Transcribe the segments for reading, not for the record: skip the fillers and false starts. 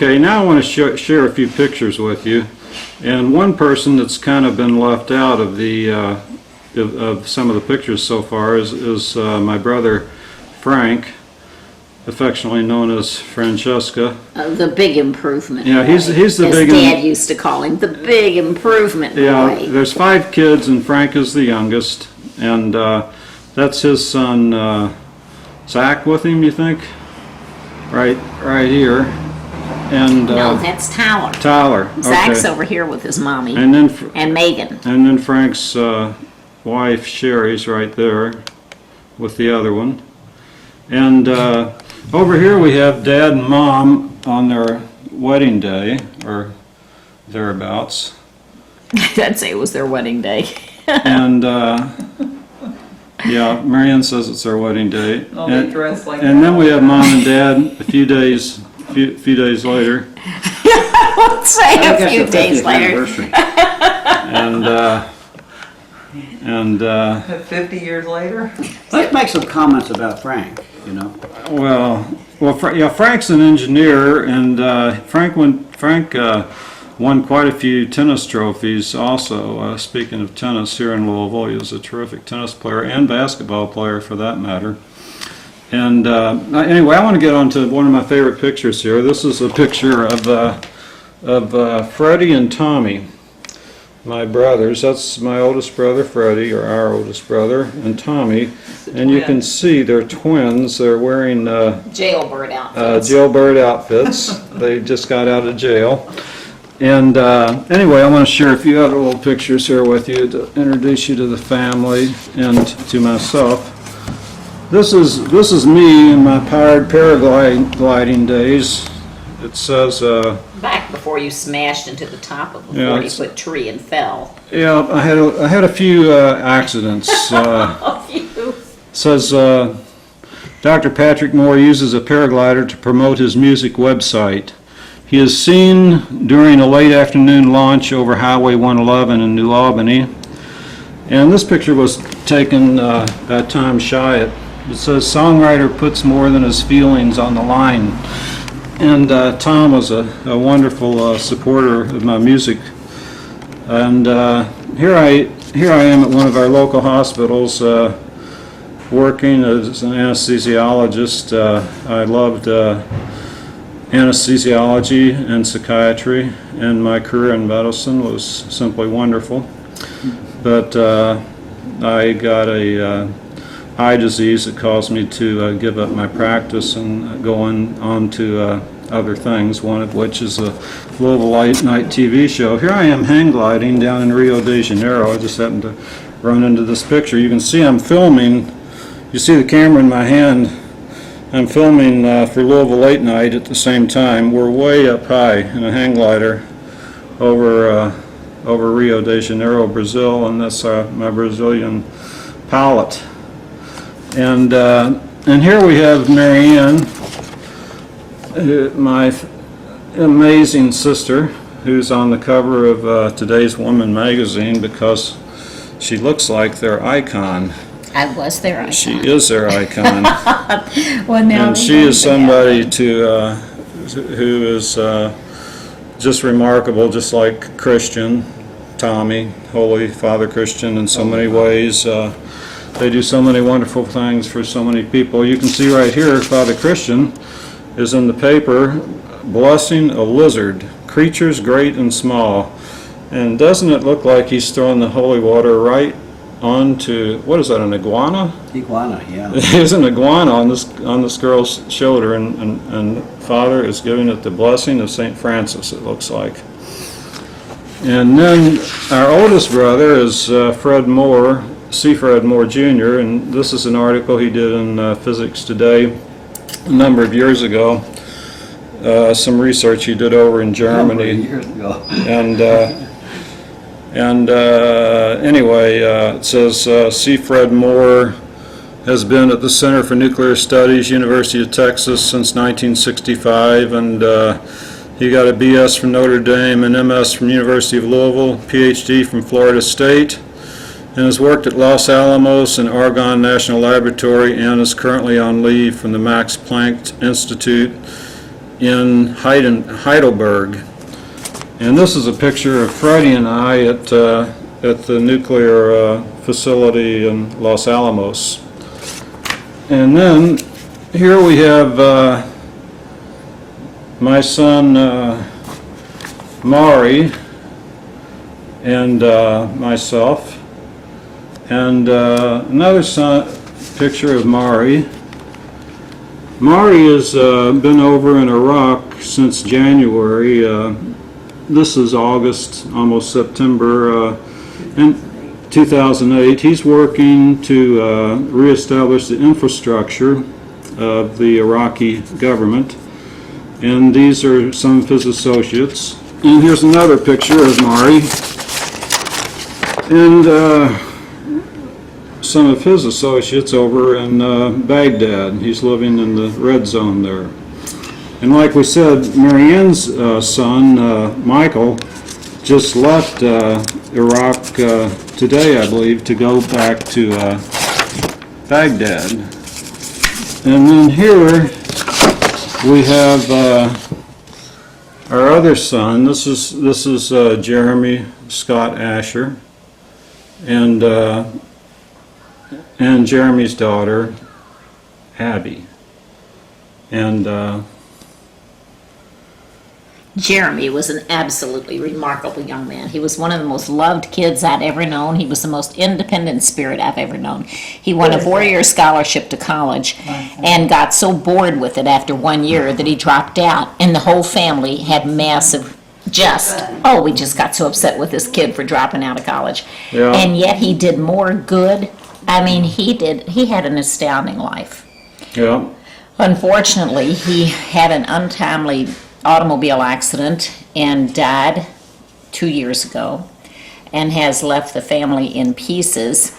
Okay, now I want to share a few pictures with you. And one person that's kind of been left out of the of some of the pictures so far is my brother Frank, affectionately known as Francesca. The big improvement. Yeah, he's the big. As Dad used to call him, the big improvement. Yeah, boy. there's 5 kids, and Frank is the youngest, and that's his son Zach with him. You think? Right here. And no, that's Tyler. Tyler. Okay. Zach's over here with his mommy and then and Megan. And then Frank's wife Sherry's right there with the other one. And over here we have Dad and Mom on their wedding day, or thereabouts. I'd say it was their wedding day. And yeah, Marianne says it's their wedding day. Oh, they dress like and then we have Mom and Dad a few days later. Let's say a few days later. And 50 years later? Let's make some comments about Frank, you know. Well, yeah, Frank's an engineer, and Frank won quite a few tennis trophies also. Speaking of tennis, here in Louisville, he was a terrific tennis player and basketball player for that matter. And anyway, I want to get on to one of my favorite pictures here. This is a picture of Freddie and Tommy, my brothers. That's my oldest brother, Freddie, or our oldest brother, and Tommy. And you can see they're twins. They're wearing Jailbird outfits. Jailbird outfits. They just got out of jail. And anyway, I want to share a few other little pictures here with you to introduce you to the family and to myself. This is me in my powered paragliding days. It says back before you smashed into the top of a 40-foot tree and fell. Yeah, I had a few accidents. A few. Says Dr. Patrick Moore uses a paraglider to promote his music website. He is seen during a late afternoon launch over Highway 111 in New Albany. And this picture was taken by Tom Shyatt. It says, songwriter puts more than his feelings on the line. And Tom was a wonderful supporter of my music. And here I am at one of our local hospitals working as an anesthesiologist. I loved anesthesiology and psychiatry, and my career in medicine was simply wonderful. But I got a eye disease that caused me to give up my practice and go on to other things, one of which is a Louisville Late Night TV show. Here I am hang gliding down in Rio de Janeiro. I just happened to run into this picture. You can see I'm filming. You see the camera in my hand. I'm filming for Louisville Late Night at the same time. We're way up high in a hang glider over Rio de Janeiro, Brazil, and that's my Brazilian palette. And here we have Marianne, my amazing sister, who's on the cover of Today's Woman magazine because she looks like their icon. I was their icon. She is their icon. Well, now and she is somebody who is just remarkable, just like Christian, Tommy, Holy Father Christian in so many ways. They do so many wonderful things for so many people. You can see right here, Father Christian is in the paper, blessing a lizard, creatures great and small. And doesn't it look like he's throwing the holy water right onto, what is that, an iguana? Iguana, yeah. There's an iguana on this girl's shoulder, and Father is giving it the blessing of St. Francis, it looks like. And then our oldest brother is Fred Moore, C. Fred Moore Jr., and this is an article he did in Physics Today a number of years ago. Some research he did over in Germany. A number of years ago. Anyway, it says C. Fred Moore has been at the Center for Nuclear Studies, University of Texas, since 1965, and he got a B.S. from Notre Dame, an M.S. from University of Louisville, Ph.D. from Florida State, and has worked at Los Alamos and Argonne National Laboratory, and is currently on leave from the Max Planck Institute in Heidelberg. And this is a picture of Freddie and I at the nuclear facility in Los Alamos. And then here we have my son Maury and myself, and another picture of Maury. Maury has been over in Iraq since January. This is August, almost September, in 2008. He's working to reestablish the infrastructure of the Iraqi government. And these are some of his associates. And here's another picture of Maury and some of his associates over in Baghdad. He's living in the red zone there. And like we said, Marianne's son, Michael, just left Iraq today, I believe, to go back to Baghdad. And then here we have our other son. This is Jeremy Scott Asher, and Jeremy's daughter, Abby. And Jeremy was an absolutely remarkable young man. He was one of the most loved kids I'd ever known. He was the most independent spirit I've ever known. He won a 4-year scholarship to college and got so bored with it after 1 year that he dropped out, and the whole family had massive we just got so upset with this kid for dropping out of college. Yeah. And yet he did more good. I mean, he had an astounding life. yeah, Unfortunately, he had an untimely automobile accident and died 2 years ago, and has left the family in pieces.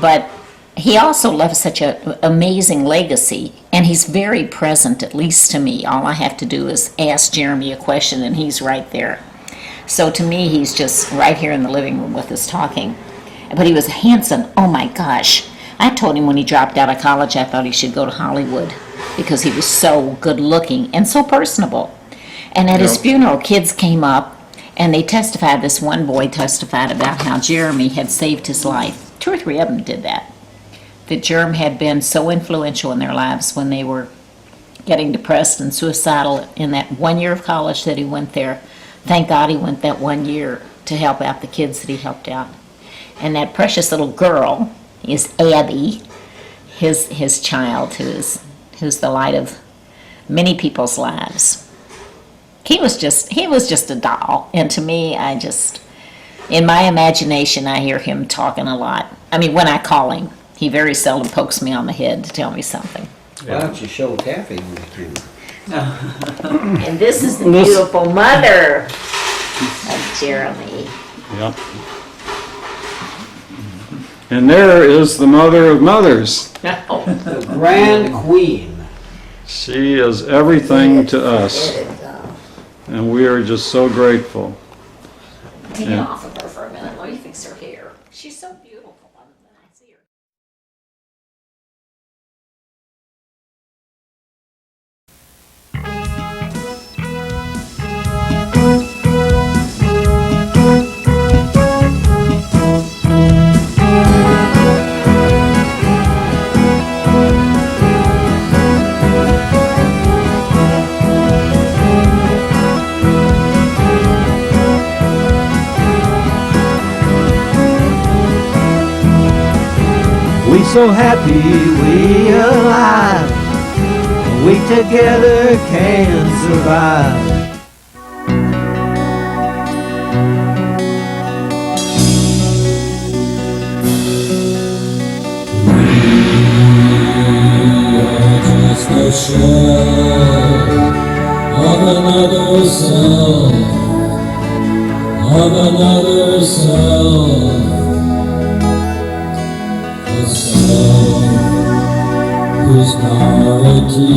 But he also left such an amazing legacy, and he's very present, at least to me. All I have to do is ask Jeremy a question and he's right there. So to me, he's just right here in the living room with us talking. But he was handsome. Oh my gosh. I told him when he dropped out of college I thought he should go to Hollywood because he was so good looking and so personable. And at his funeral, kids came up and they testified. This one boy testified about how Jeremy had saved his life. 2 or 3 of them did that. That Jerm had been so influential in their lives when they were getting depressed and suicidal in that 1 year of college that he went there. Thank God he went that 1 year to help out the kids that he helped out. And that precious little girl is Abby, his child, who's the light of many people's lives. He was just a doll, and to me, in my imagination, I hear him talking a lot. I mean, when I call him, he very seldom pokes me on the head to tell me something. Why don't you show Taffy when you can? And this is the beautiful mother of Jeremy. yeah. And there is the mother of mothers. The Grand Queen. She is everything to us, and we are just so grateful. Take it off of her for a minute. Let me fix her hair. She's so beautiful when I see her. We so happy we alive. We together can survive. Just a shell of another self, of another self, a self whose quality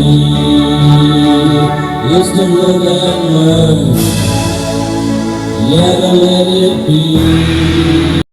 is to live and learn, yet let it be.